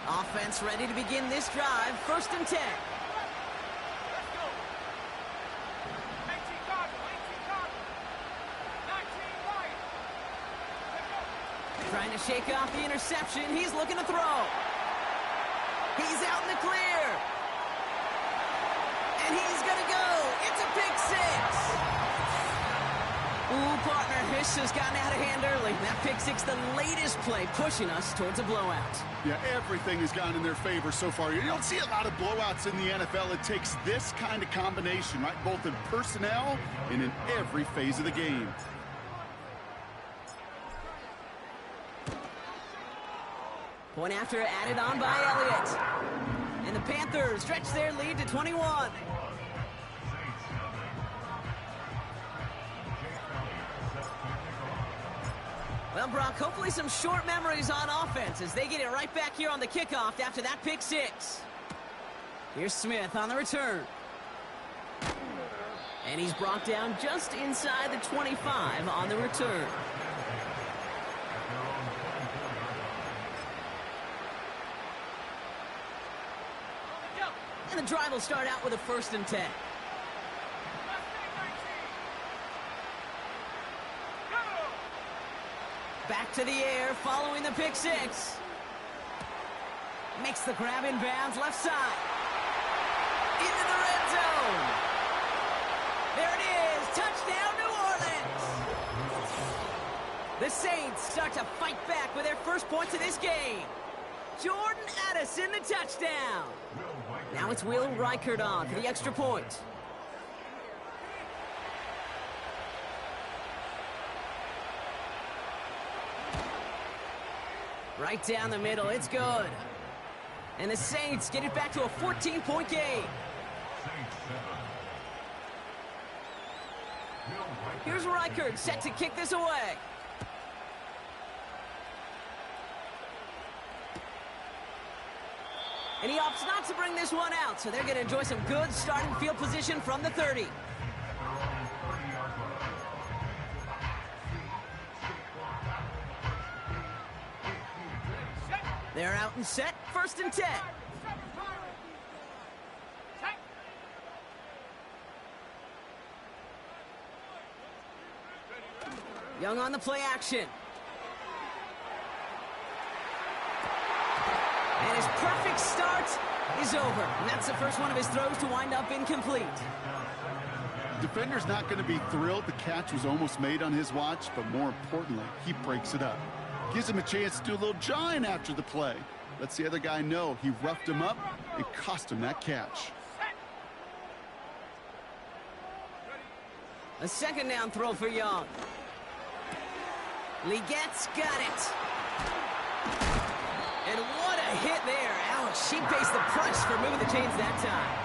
Offense ready to begin this drive. 1st and 10. Trying to shake off the interception. He's looking to throw. He's out in the clear. And he's going to go. It's a pick 6. Ooh, partner, this has gotten out of hand early. That pick 6, the latest play, pushing us towards a blowout. Yeah, everything has gone in their favor so far. You don't see a lot of blowouts in the NFL. It takes this kind of combination, right? Both in personnel and in every phase of the game. Point after added on by Elliott. And the Panthers stretch their lead to 21. Well, Brock, hopefully some short memories on offense as they get it right back here on the kickoff after that pick 6. Here's Smith on the return. And he's brought down just inside the 25 on the return. And the drive will start out with a 1st and 10. Back to the air following the pick 6. Makes the grab in bounds left side. Into the red zone. There it is. Touchdown, New Orleans. The Saints start to fight back with their first points of this game. Jordan Addison, the touchdown. Now it's Will Reichert on for the extra point. Right down the middle, it's good. And the Saints get it back to a 14-point game. Here's Reichert set to kick this away. And he opts not to bring this one out, so they're going to enjoy some good starting field position from the 30. They're out and set, 1st and 10. Young on the play action. And his perfect start is over. And that's the first one of his throws to wind up incomplete. Defender's not going to be thrilled the catch was almost made on his watch, but more importantly, he breaks it up. Gives him a chance to do a little jawing after the play. Lets the other guy know he roughed him up. It cost him that catch. A 2nd down throw for Young. Legette's got it. And what a hit there. Ouch, she pays the price for moving the chains that time.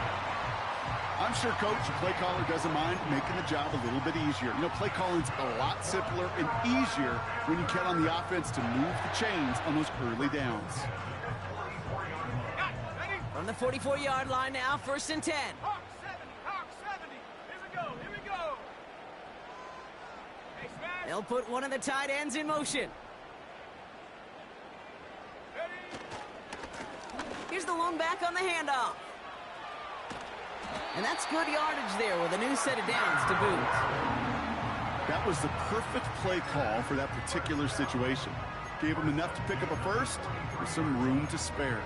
I'm sure Coach, the play caller, doesn't mind making the job a little bit easier. You know, play calling's a lot simpler and easier when you count on the offense to move the chains on those early downs. From the 44-yard line now, 1st and 10. Hawk 70. Here we go. Hey, Smash. They'll put one of the tight ends in motion. Here's the lone back on the handoff. And that's good yardage there with a new set of downs to boot. That was the perfect play call for that particular situation. Gave him enough to pick up a 1st with some room to spare.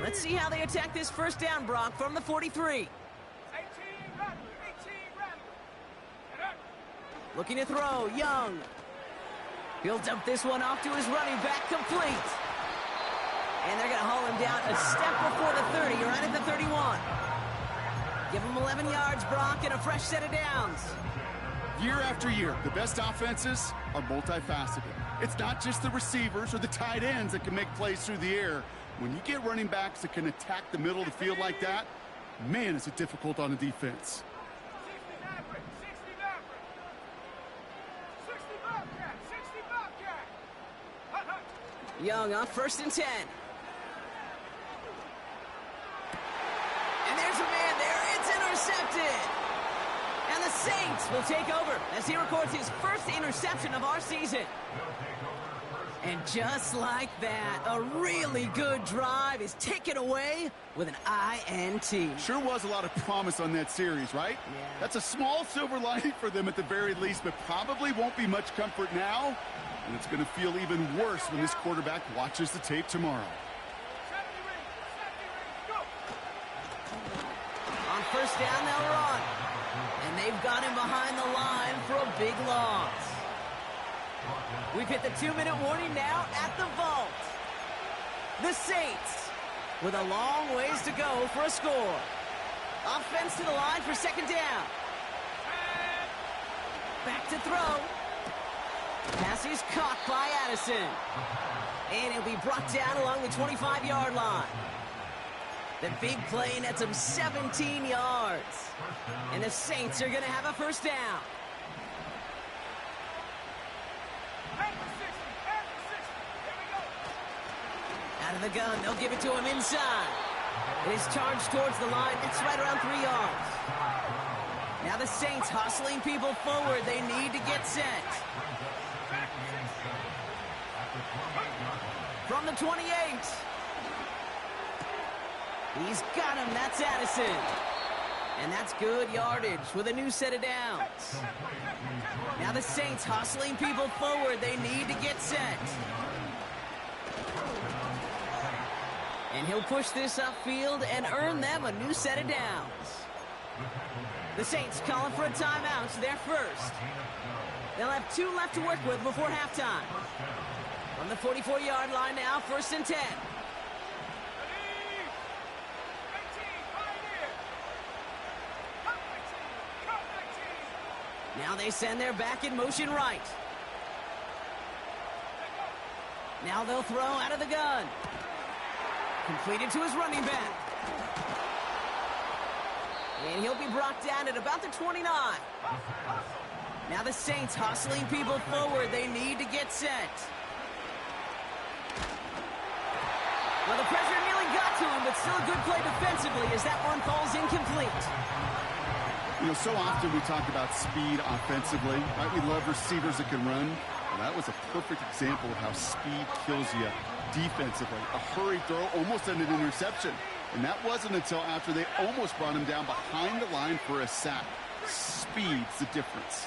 Let's see how they attack this 1st down, Brock, from the 43. 18 Rattler. Looking to throw, Young. He'll dump this one off to his running back, complete. And they're going to haul him down a step before the 30, right at the 31. Give him 11 yards, Brock, and a fresh set of downs. Year after year, the best offenses are multifaceted. It's not just the receivers or the tight ends that can make plays through the air. When you get running backs that can attack the middle of the field like that, man, is it difficult on the defense. 60 Maverick. Young on 1st and 10. And there's a man there. It's intercepted. And the Saints will take over as he records his first interception of our season. And just like that, a really good drive is taken away with an INT. Sure was a lot of promise on that series, right? Yeah. That's a small silver lining for them at the very least, but probably won't be much comfort now. And it's going to feel even worse when this quarterback watches the tape tomorrow. On 1st down, they'll run. And they've got him behind the line for a big loss. We've hit the 2-minute warning now at the vault. The Saints with a long ways to go for a score. Offense to the line for 2nd down. Back to throw. Pass is caught by Addison. And he'll be brought down along the 25-yard line. The big play nets him 17 yards. And the Saints are going to have a 1st down. Out of the gun, they'll give it to him inside. It is charged towards the line. It's right around 3 yards. Now the Saints hustling people forward. They need to get set. From the 28. He's got him. That's Addison. And that's good yardage with a new set of downs. Now the Saints hustling people forward. They need to get set. And he'll push this upfield and earn them a new set of downs. The Saints calling for a timeout. They're first. They'll have 2 left to work with before halftime. From the 44-yard line now, 1st and 10. Now they send their back in motion right. Now they'll throw out of the gun. Completed to his running back. And he'll be brought down at about the 29. Now the Saints hustling people forward. They need to get set. Well, the pressure nearly got to him, but still a good play defensively as that one falls incomplete. You know, so often we talk about speed offensively, right? We love receivers that can run. Well, that was a perfect example of how speed kills you defensively. A hurried throw almost ended an interception. And that wasn't until after they almost brought him down behind the line for a sack. Speed's the difference.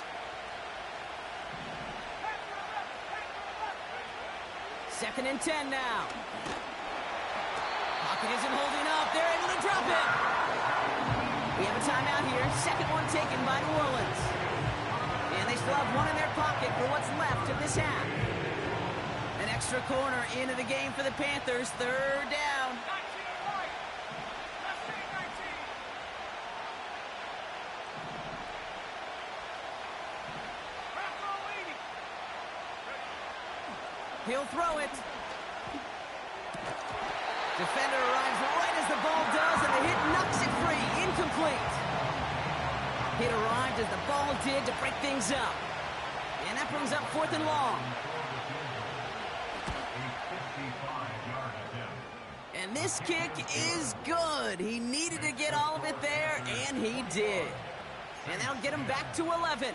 2nd and 10 now. Pocket isn't holding up. They're able to drop it. We have a timeout here. 2nd one taken by New Orleans. And they still have 1 in their pocket for what's left of this half. An extra corner into the game for the Panthers. 3rd down. He'll throw it. Defender arrives right as the ball does, and the hit knocks it free. Incomplete. Hit arrived as the ball did to break things up. And that brings up 4th and long. And this kick is good. He needed to get all of it there, and he did. And that'll get him back to 11.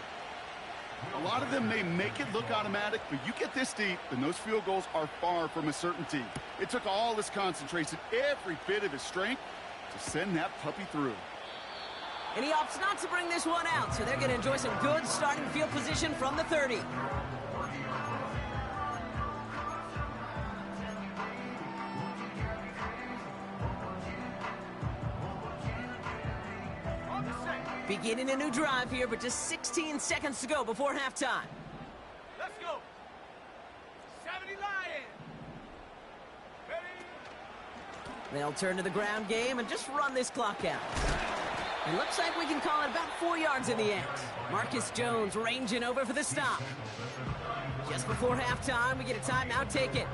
A lot of them may make it look automatic, but you get this deep, and those field goals are far from a certainty. It took all his concentration, every bit of his strength, to send that puppy through. And he opts not to bring this one out, so they're going to enjoy some good starting field position from the 30. Beginning a new drive here, but just 16 seconds to go before halftime. Let's go. 70 Lions. Ready? They'll turn to the ground game and just run this clock out. It looks like we can call it about 4 yards in the end. Marcus Jones ranging over for the stop. Just before halftime, we get a timeout. Take it.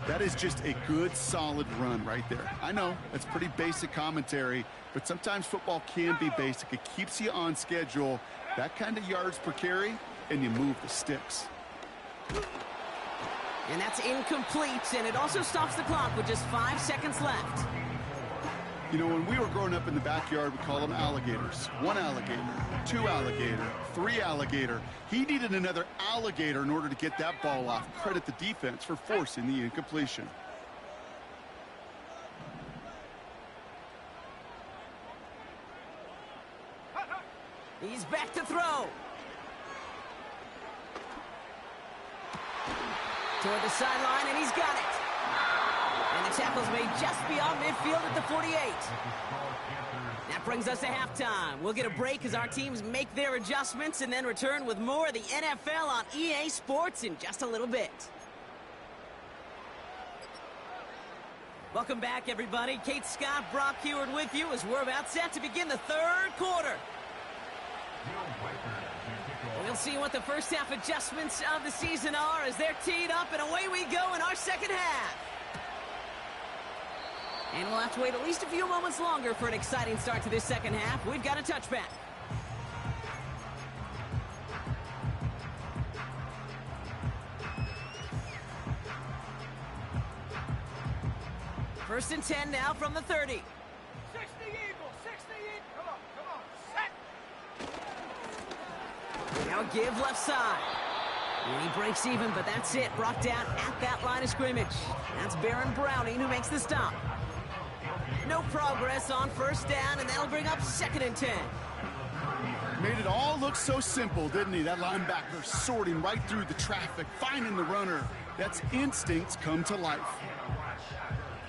That is just a good, solid run right there. I know, that's pretty basic commentary, but sometimes football can be basic. It keeps you on schedule, that kind of yards per carry, and you move the sticks. And that's incomplete, and it also stops the clock with just 5 seconds left. You know, when we were growing up in the backyard, we call them alligators. 1 alligator, 2 alligator, 3 alligator. He needed another alligator in order to get that ball off. Credit the defense for forcing the incompletion. He's back to throw. Toward the sideline, and he's got it. And the tackle's made just beyond midfield at the 48. That brings us to halftime. We'll get a break as our teams make their adjustments and then return with more of the NFL on EA Sports in just a little bit. Welcome back, everybody. Kate Scott, Brock Heward with you as we're about set to begin the third quarter. We'll see what the first half adjustments of the season are as they're teed up, and away we go in our second half. And we'll have to wait at least a few moments longer for an exciting start to this second half. We've got a touchback. First and 10 now from the 30. 60 Eagles, 60 Eagles. Come on, set. Now give left side. And he breaks even, but that's it. Brought down at that line of scrimmage. That's Baron Browning who makes the stop. No progress on first down, and that'll bring up second and 10. Made it all look so simple, didn't he? That linebacker sorting right through the traffic, finding the runner. That's instincts come to life.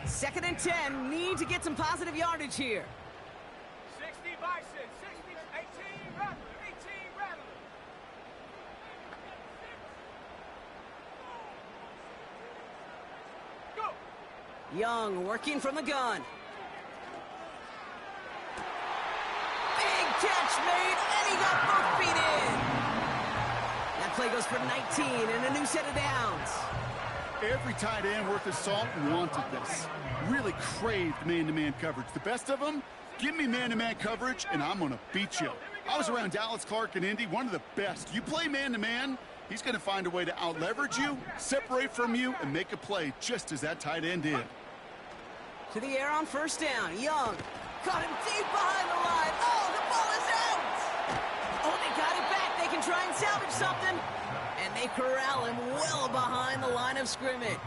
Second and 10. Need to get some positive yardage here. 60 Bison, 60, 18 Rattler, 18 Rattler. Go. Young working from the gun. Big catch made, and he got both feet in. That play goes for 19 and a new set of downs. Every tight end worth his salt wanted this. Really craved man-to-man coverage. The best of them, give me man-to-man coverage, and I'm going to beat you. I was around Dallas Clark and Indy, one of the best. You play man-to-man, he's going to find a way to out-leverage you, separate from you, and make a play just as that tight end did. To the air on first down. Young caught him deep behind the line. Oh, the ball is out! Oh, they got it back. They can try and salvage something. And they corral him well behind the line of scrimmage.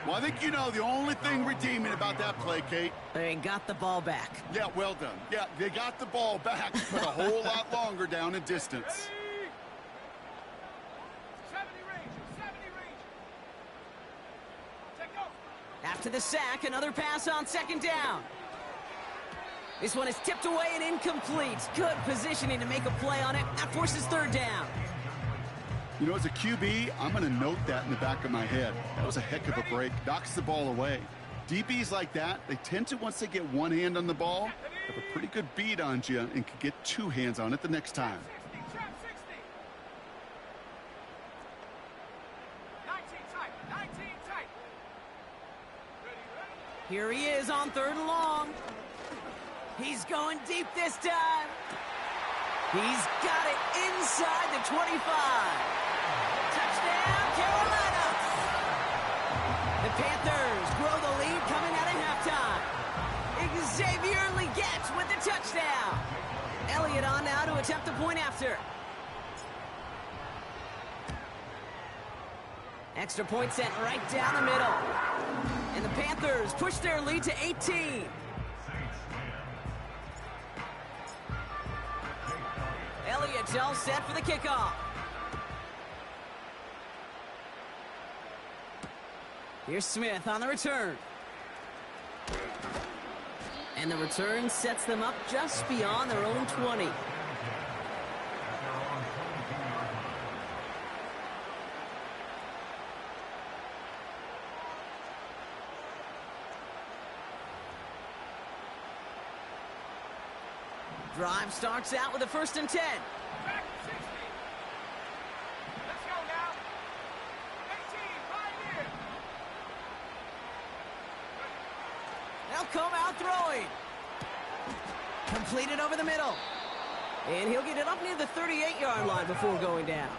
Well, I think you know the only thing redeeming about that play, Kate. They got the ball back. Yeah, well done. Yeah, they got the ball back, but a whole lot longer down in distance. 70 Rangers, 70 Rangers. Take off. After the sack, another pass on second down. This one is tipped away and incomplete. Good positioning to make a play on it. That forces third down. You know, as a QB, I'm going to note that in the back of my head. That was a heck of a break. Knocks the ball away. DBs like that, they tend to, once they get one hand on the ball, have a pretty good beat on you and can get two hands on it the next time. 60, trap 60. 19 tight, 19 tight. Ready, ready. Here he is on third and long. He's going deep this time. He's got it inside the 25. Touchdown, Carolina. The Panthers grow the lead coming out of halftime. Xavier Legette with the touchdown. Elliott on now to attempt the point after. Extra point sent right down the middle. And the Panthers push their lead to 18. Elliott all set for the kickoff. Here's Smith on the return. And the return sets them up just beyond their own 20. Drive starts out with a first and 10. Back to 60. Let's go now. 18, Pioneer. They'll come out throwing. Completed over the middle. And he'll get it up near the 38-yard line before going down.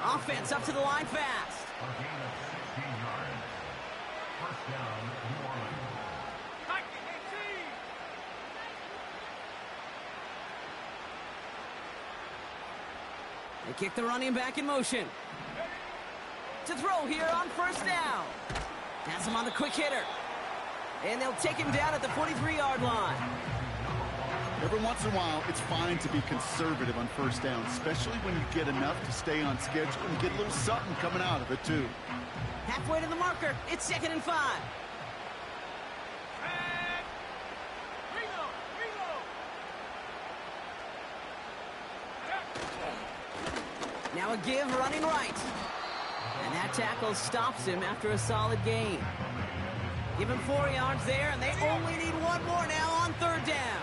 Offense up to the line fast. gain of 16 yards. First down, New Orleans. They kick the running back in motion. To throw here on first down. Has him on the quick hitter. And they'll take him down at the 43-yard line. Every once in a while, it's fine to be conservative on first down, especially when you get enough to stay on schedule and get a little something coming out of it, too. Halfway to the marker. It's 2nd and 5. Now a give running right. And that tackle stops him after a solid gain. Give him 4 yards there, and they only need one more now on third down.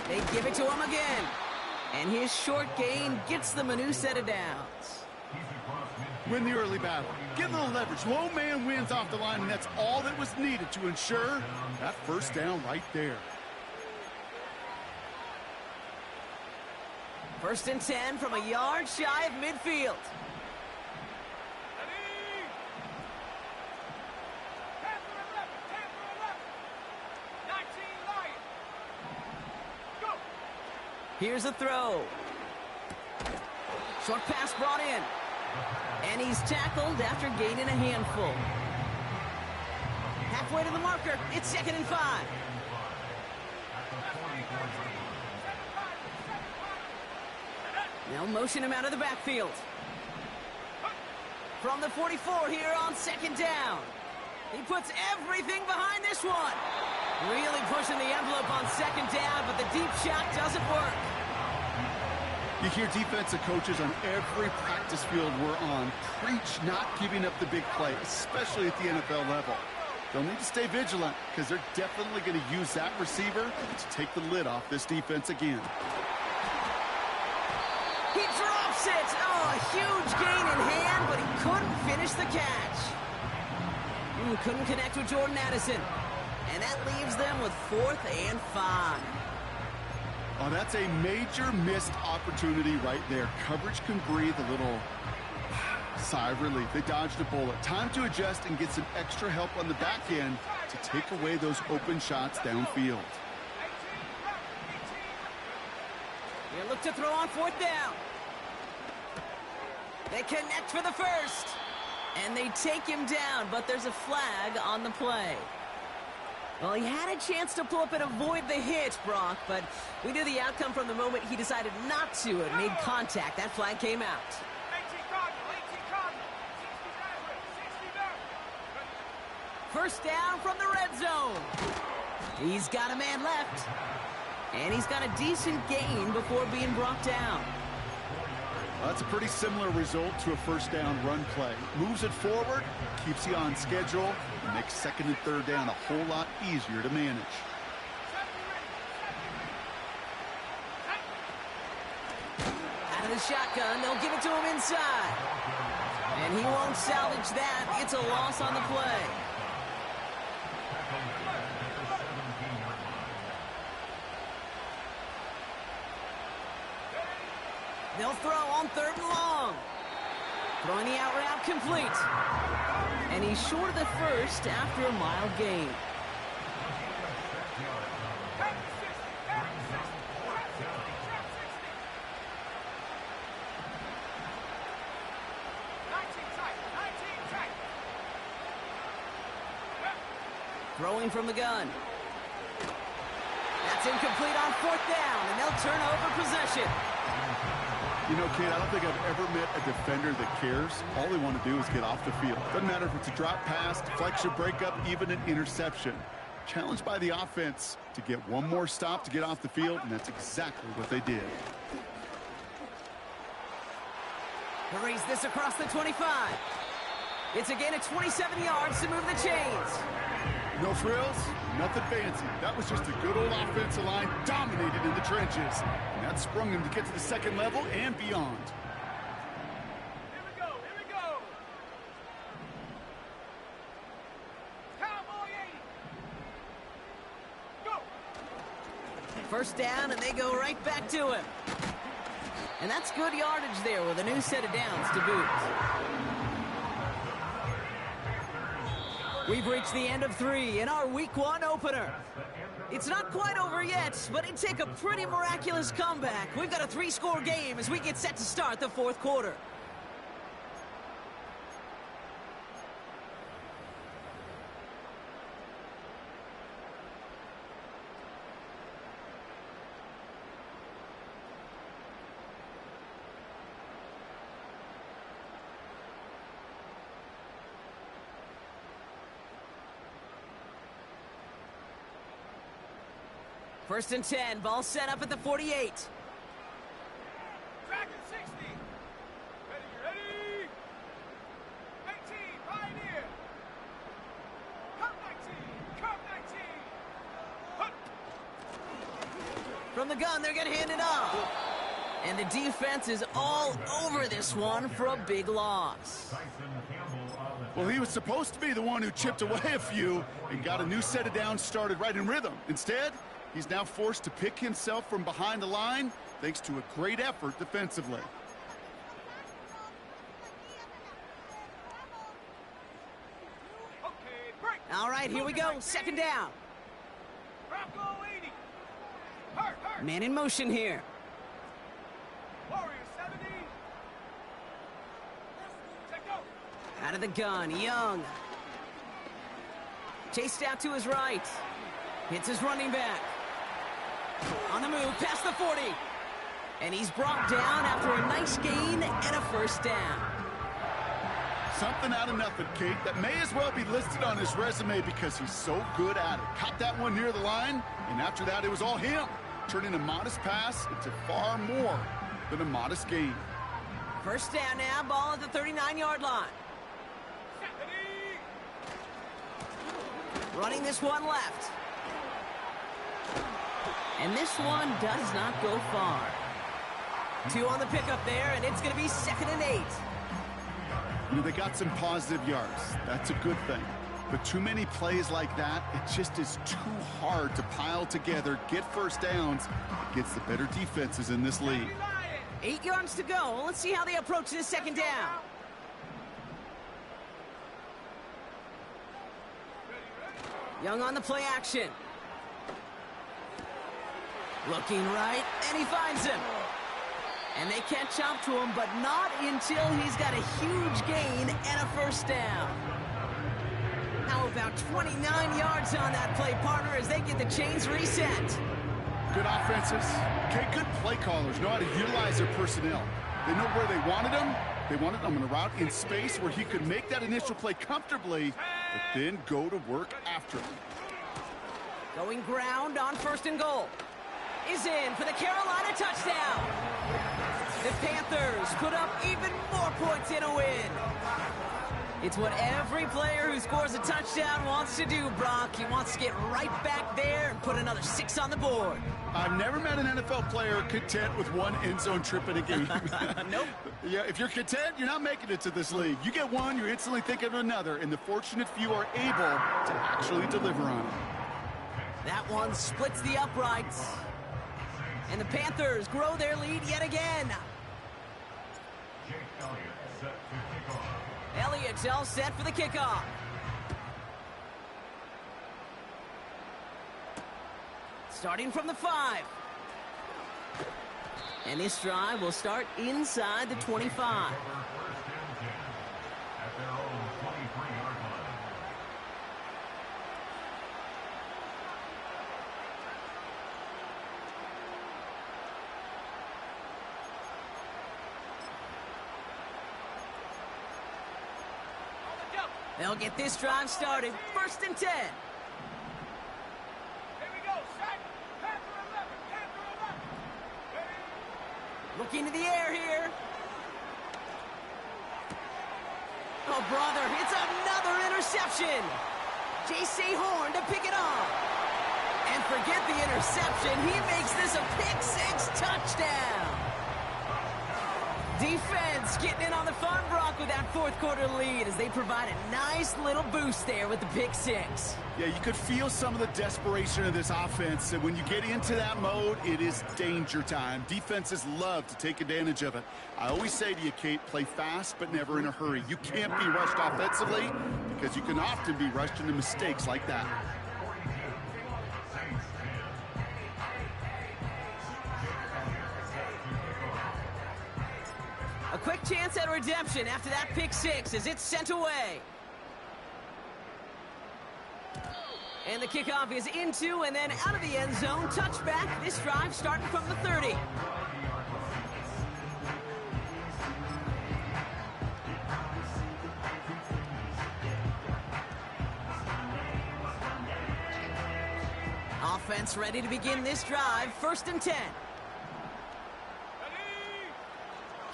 They give it to him again. And his short gain gets them a new set of downs. Win the early battle. Get a little leverage. Low man wins off the line, and that's all that was needed to ensure that first down right there. 1st and 10 from a yard shy of midfield. Here's a throw. Short pass brought in. And he's tackled after gaining a handful. Halfway to the marker. It's 2nd and 5. They'll motion him out of the backfield. From the 44 here on 2nd down. He puts everything behind this one. Really pushing the envelope on 2nd down, but the deep shot doesn't work. You hear defensive coaches on every practice field we're on preach not giving up the big play, especially at the NFL level. They'll need to stay vigilant because they're definitely going to use that receiver to take the lid off this defense again. He drops it. Oh, a huge gain in hand, but he couldn't finish the catch. Couldn't connect with Jordan Addison. And that leaves them with 4th and 5. Oh, that's a major missed opportunity right there. Coverage can breathe a little sigh of relief. They dodged a bullet. Time to adjust and get some extra help on the back end to take away those open shots downfield. They look to throw on 4th down. They connect for the first. And they take him down, but there's a flag on the play. Well, he had a chance to pull up and avoid the hit, Brock, but we knew the outcome from the moment he decided not to and made contact. That flag came out. 1st down from the red zone. He's got a man left. And he's got a decent gain before being brought down. That's a pretty similar result to a 1st down run play. Moves it forward, keeps you on schedule, and makes 2nd and 3rd down a whole lot easier to manage. Out of the shotgun, they'll give it to him inside. And he won't salvage that. It's a loss on the play. They'll throw on 3rd and long. Throwing the out route complete. And he's short of the first after a mild gain. Throwing from the gun. That's incomplete on 4th down, and they'll turn over possession. You know, kid, I don't think I've ever met a defender that cares. All they want to do is get off the field. Doesn't matter if it's a drop pass, deflection, breakup, even an interception. Challenged by the offense to get one more stop to get off the field, and that's exactly what they did. Hurries this across the 25. It's a gain of 27 yards to move the chains. No frills, nothing fancy. That was just a good old offensive line dominated in the trenches. And that sprung him to get to the 2nd level and beyond. Here we go, here we go. Cowboy 80. First down, and they go right back to him. And that's good yardage there with a new set of downs to boot. We've reached the end of 3 in our Week 1 opener. It's not quite over yet, but it'd take a pretty miraculous comeback. We've got a 3-score game as we get set to start the 4th quarter. First and 10, ball set up at the 48. Dragon 60. Ready. 18, Pioneer. Cup 19. Hup. From the gun, they're going to hand it off. And the defense is all over this one for a big loss. Well, he was supposed to be the one who chipped away a few and got a new set of downs started right in rhythm. Instead, he's now forced to pick himself from behind the line thanks to a great effort defensively. Okay, break. All right, here we go. Second down. Bronco 80. Hurt. Man in motion here. Warrior 70. Take go. Out of the gun, Young. Chased out to his right. Hits his running back. On the move, past the 40. And he's brought down after a nice gain and a first down. Something out of nothing, Kate, that may as well be listed on his resume because he's so good at it. Caught that one near the line, and after that, it was all him, turning a modest pass into far more than a modest gain. First down now, ball at the 39-yard line. Running this one left. And this one does not go far. 2 on the pickup there, and it's going to be 2nd and 8. You know, they got some positive yards. That's a good thing. But too many plays like that, it just is too hard to pile together, get first downs against the better defenses in this league. 8 yards to go. Let's see how they approach this second down. Young on the play action. Looking right, and he finds him. And they catch up to him, but not until he's got a huge gain and a first down. How about 29 yards on that play, partner, as they get the chains reset? Good offenses. Okay, good play callers know how to utilize their personnel. They know where they wanted him. They wanted him in a route in space where he could make that initial play comfortably, but then go to work after him. Going ground on 1st and goal. Is in for the Carolina touchdown. The Panthers put up even more points in a win. It's what every player who scores a touchdown wants to do, Brock. He wants to get right back there and put another 6 on the board. I've never met an NFL player content with one end zone trip in a game. Nope. Yeah, if you're content, you're not making it to this league. You get one, you're instantly thinking of another, and the fortunate few are able to actually deliver on it. That one splits the uprights. And the Panthers grow their lead yet again. Elliott's all set for the kickoff. Starting from the 5. And this drive will start inside the 25. They'll get this drive started. 1st and 10. Here we go, set. Panther 11. Ready. Looking to the air here. Oh, brother, it's another interception. J.C. Horn to pick it off. And forget the interception. He makes this a pick-6 touchdown. Defense getting in on the fun, Brock, with that fourth quarter lead as they provide a nice little boost there with the pick six. Yeah, you could feel some of the desperation of this offense, and when you get into that mode, it is danger time. Defenses love to take advantage of it. I always say to you, Kate, play fast but never in a hurry. You can't be rushed offensively because you can often be rushed into mistakes like that. A quick chance at redemption after that pick six as it's sent away. And the kickoff is into and then out of the end zone. Touchback. This drive starting from the 30. Offense ready to begin this drive. 1st and 10.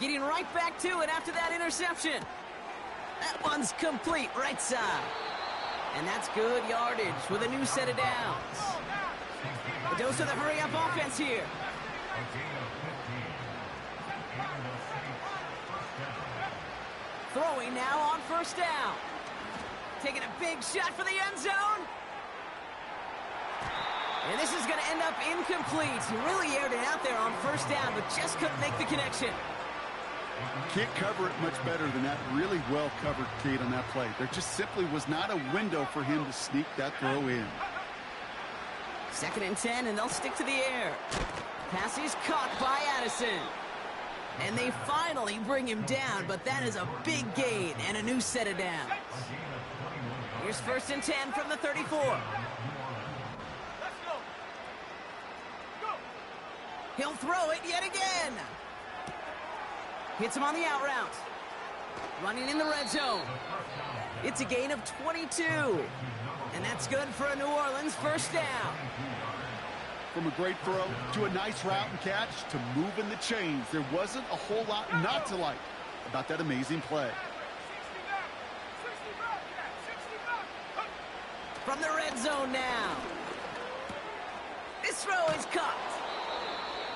Getting right back to it after that interception. That one's complete right side. And that's good yardage with a new set of downs. A dose of the hurry-up offense here. Throwing now on 1st down. Taking a big shot for the end zone. And this is going to end up incomplete. He really aired it out there on 1st down, but just couldn't make the connection. Can't cover it much better than that. Really well covered, Kate, on that play. There just simply was not a window for him to sneak that throw in. 2nd and 10, and they'll stick to the air. Pass is caught by Addison. And they finally bring him down, but that is a big gain and a new set of downs. Here's 1st and 10 from the 34. He'll throw it yet again. Hits him on the out route. Running in the red zone. It's a gain of 22. And that's good for a New Orleans 1st down. From a great throw to a nice route and catch to moving the chains, there wasn't a whole lot not to like about that amazing play. From the red zone now. This throw is caught.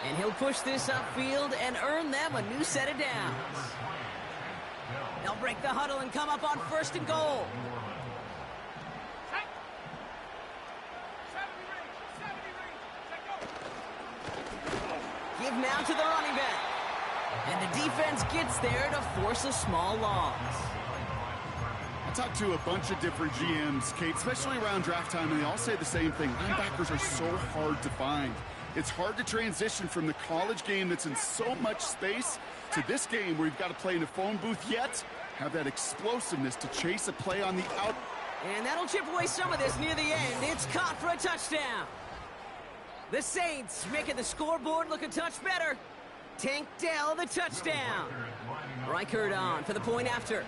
And he'll push this upfield and earn them a new set of downs. They'll break the huddle and come up on 1st and goal. Give now to the running back. And the defense gets there to force a small loss. I talked to a bunch of different GMs, Kate, especially around draft time, and they all say the same thing. Linebackers are so hard to find. It's hard to transition from the college game that's in so much space to this game where you've got to play in a phone booth, yet have that explosiveness to chase a play on the out. And that'll chip away some of this near the end. It's caught for a touchdown. The Saints making the scoreboard look a touch better. Tank Dell the touchdown. Reichert on for the point after.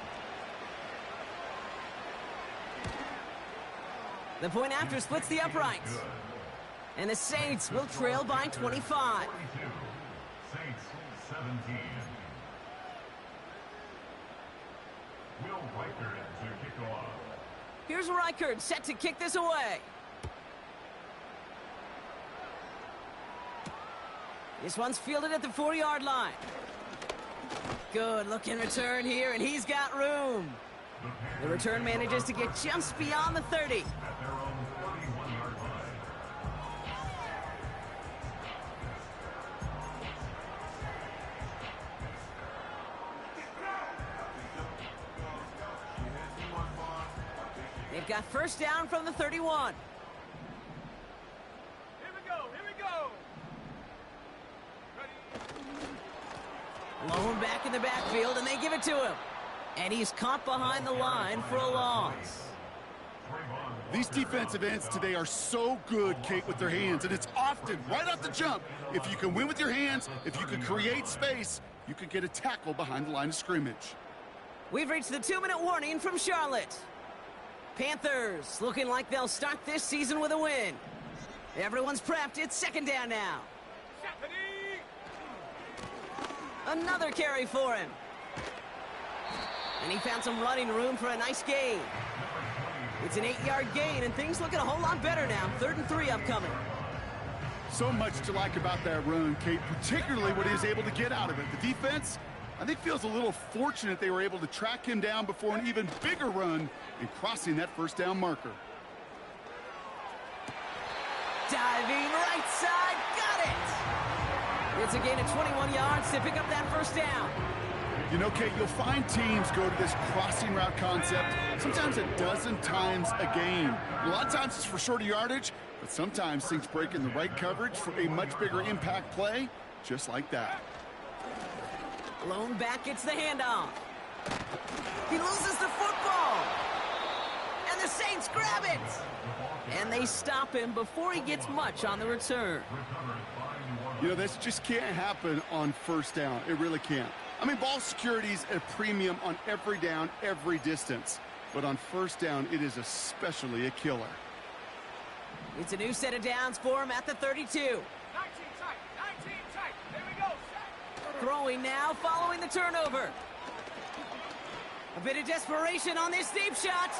The point after splits the uprights. And the Saints will trail by 25. Saints 17. Will Reichert to kick off. Here's Reichert set to kick this away. This one's fielded at the 4-yard line. Good looking return here, and he's got room. The return manages to get just beyond the 30. At their own 31-yard line. They've got 1st down from the 31. Here we go, here we go. Ready? Lone back in the backfield, and they give it to him. And he's caught behind the line for a loss. These defensive ends today are so good, Kate, with their hands, and it's often right off the jump. If you can win with your hands, if you can create space, you can get a tackle behind the line of scrimmage. We've reached the 2-minute warning from Charlotte. Panthers looking like they'll start this season with a win. Everyone's prepped. It's 2nd down now. Another carry for him. And he found some running room for a nice gain. It's an 8-yard gain, and things looking a whole lot better now. 3rd and 3 upcoming. So much to like about that run, Kate, particularly what he was able to get out of it. The defense, I think feels a little fortunate they were able to track him down before an even bigger run and crossing that first down marker. Diving right side, got it! It's a gain of 21 yards to pick up that first down. You know, Kate, you'll find teams go to this crossing route concept sometimes a dozen times a game. A lot of times it's for shorter yardage, but sometimes things break in the right coverage for a much bigger impact play, just like that. Lone back gets the handoff. He loses the football. And the Saints grab it. And they stop him before he gets much on the return. You know, this just can't happen on first down. It really can't. I mean, ball security's a premium on every down, every distance. But on first down, it is especially a killer. It's a new set of downs for him at the 32. 19 tight, 19 tight. There we go. Set. Throwing now, following the turnover. A bit of desperation on this deep shot.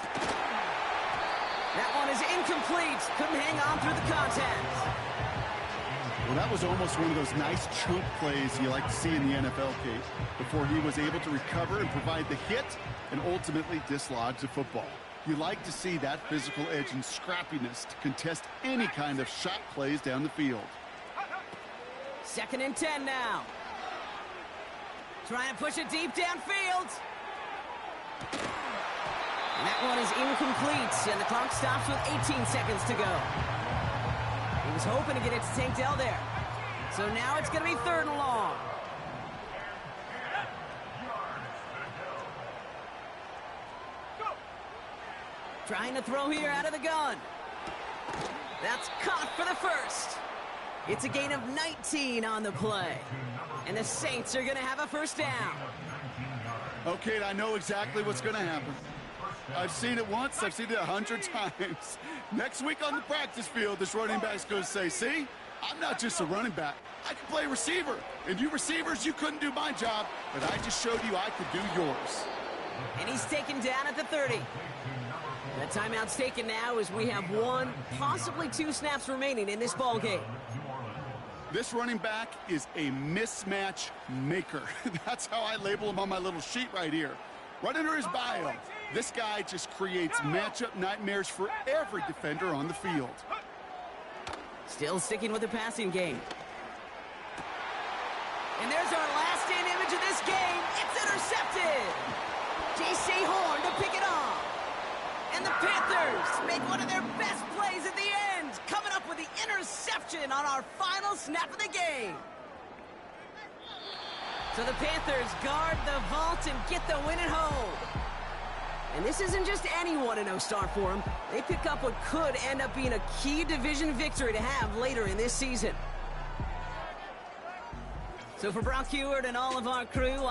That one is incomplete. Couldn't hang on through the contact. Well, that was almost one of those nice chunk plays you like to see in the NFL, Kate, before he was able to recover and provide the hit and ultimately dislodge the football. You like to see that physical edge and scrappiness to contest any kind of shot plays down the field. 2nd and 10 now. Trying to push it deep downfield. And that one is incomplete, and the clock stops with 18 seconds to go. He was hoping to get it to Tank Dell there. So now it's going to be 3rd and long. Trying to throw here out of the gun. That's caught for the first. It's a gain of 19 on the play. And the Saints are going to have a first down. Okay, I know exactly what's going to happen. I've seen it once, I've seen it 100 times. Next week on the practice field, this running back's going to say, see, I'm not just a running back. I can play receiver. And you receivers, you couldn't do my job, but I just showed you I could do yours. And he's taken down at the 30. The timeout's taken now as we have 1, possibly 2 snaps remaining in this ball game. This running back is a mismatch maker. That's how I label him on my little sheet right here. Right under his bio, this guy just creates matchup nightmares for every defender on the field. Still sticking with the passing game. And there's our last-in image of this game. It's intercepted. J.C. Horn to pick it off. And the Panthers make one of their best plays at the end, coming up with the interception on our final snap of the game. So the Panthers guard the vault and get the win at home. And this isn't just any 1-0 start for them. They pick up what could end up being a key division victory to have later in this season. So for Brock Heward and all of our crew, I'm